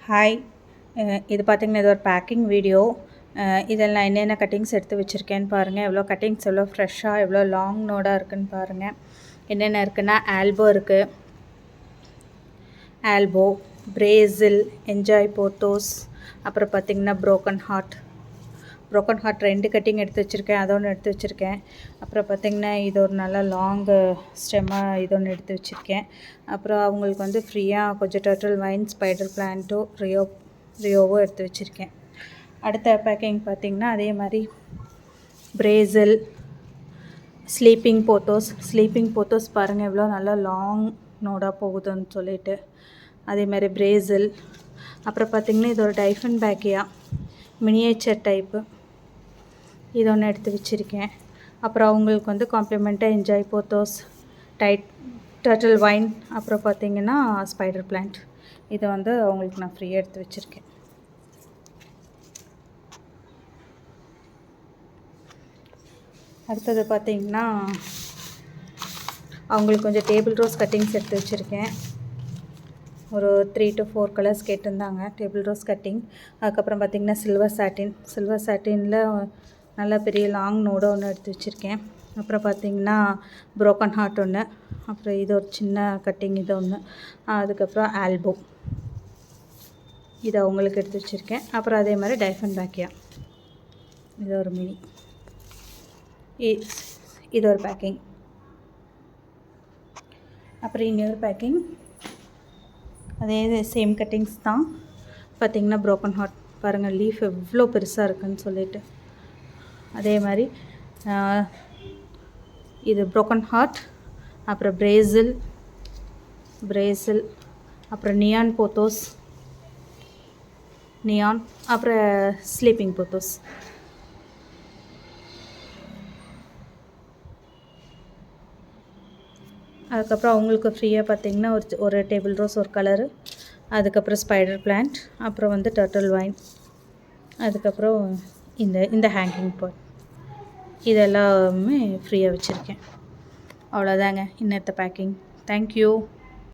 Hi, இது பார்த்திங்கன்னா இது ஒரு பேக்கிங் வீடியோ. இதில் நான் என்னென்ன கட்டிங்ஸ் எடுத்து வச்சுருக்கேன்னு பாருங்கள். எவ்வளோ கட்டிங்ஸ் எவ்வளோ ஃப்ரெஷ்ஷாக எவ்வளோ லாங் நோடாக இருக்குதுன்னு பாருங்கள். என்னென்ன இருக்குன்னா ஆல்போ இருக்குது, ஆல்போ, பிரேசில், என்ஜாய் போத்தோஸ், அப்புறம் பார்த்திங்கன்னா ப்ரோக்கன் ஹார்ட் 2 கட்டிங் எடுத்து வச்சுருக்கேன், அது ஒன்று எடுத்து வச்சுருக்கேன். அப்புறம் பார்த்திங்கன்னா இது ஒரு நல்ல லாங்கு ஸ்டெம்மாக இது ஒன்று எடுத்து வச்சுருக்கேன். அப்புறம் அவங்களுக்கு வந்து ஃப்ரீயாக கொஞ்சம் டர்ட்டில் வைன், ஸ்பைடர் பிளான்ட்டோ, ரியோவோ எடுத்து வச்சுருக்கேன். அடுத்த பேக்கிங் பார்த்திங்கன்னா அதே மாதிரி பிரேசில், ஸ்லீப்பிங் போத்தோஸ் பாருங்கள் எவ்வளோ நல்லா லாங் நோடாக போகுதுன்னு சொல்லிட்டு. அதே மாதிரி பிரேசில். அப்புறம் பார்த்திங்கன்னா இது ஒரு டைஃபன் பேக்கியா மினியேச்சர் டைப்பு, இது ஒன்று எடுத்து வச்சுருக்கேன். அப்புறம் அவங்களுக்கு வந்து காம்ப்ளிமெண்ட்டாக என்ஜாய் போத்தோஸ், டர்ட்டில் வைன், அப்புறம் பார்த்திங்கன்னா ஸ்பைடர் பிளான்ட், இதை வந்து அவங்களுக்கு நான் ஃப்ரீயாக எடுத்து வச்சுருக்கேன். அடுத்தது பார்த்திங்கன்னா அவங்களுக்கு கொஞ்சம் டேபிள் ரோஸ் கட்டிங்ஸ் எடுத்து வச்சுருக்கேன். ஒரு 3 to 4 கலர்ஸ் கேட்டிருந்தாங்க டேபிள் ரோஸ் கட்டிங். அதுக்கப்புறம் பார்த்திங்கன்னா சில்வர் சாட்டினில் நல்லா பெரிய லாங் நோடு ஒன்று எடுத்து வச்சுருக்கேன். அப்புறம் பார்த்திங்கன்னா ப்ரோக்கன் ஹார்ட் ஒன்று, அப்புறம் இது ஒரு சின்ன கட்டிங் இது ஒன்று, அதுக்கப்புறம் ஆல்போ, இது அவங்களுக்கு எடுத்து வச்சுருக்கேன். அப்புறம் அதே மாதிரி டைஃபன் பேக்கியா, இது ஒரு மினி, இது ஒரு பேக்கிங். அப்புறம் இன்னொரு பேக்கிங் அதே சேம் கட்டிங்ஸ் தான். பார்த்திங்கன்னா ப்ரோக்கன் ஹார்ட் பாருங்கள், லீஃப் எவ்வளோ பெருசாக இருக்குதுன்னு சொல்லிட்டு. அதே மாதிரி இது ப்ரோக்கன் ஹார்ட், அப்புறம் பிரேசில், அப்புறம் நியான் போத்தோஸ், அப்புறம் ஸ்லீப்பிங் போத்தோஸ். அதுக்கப்புறம் அவங்களுக்கு ஃப்ரீயாக பார்த்திங்கன்னா ஒரு டேபிள் ரோஸ் ஒரு கலரு, அதுக்கப்புறம் ஸ்பைடர் பிளான்ட், அப்புறம் வந்து டர்ட்டில் வைன், அதுக்கப்புறம் இந்த ஹேங்கிங் பாட், இதெல்லாமே ஃப்ரீயாக வச்சுருக்கேன். அவ்வளோதாங்க இன்னத்த பேக்கிங். தேங்க்யூ.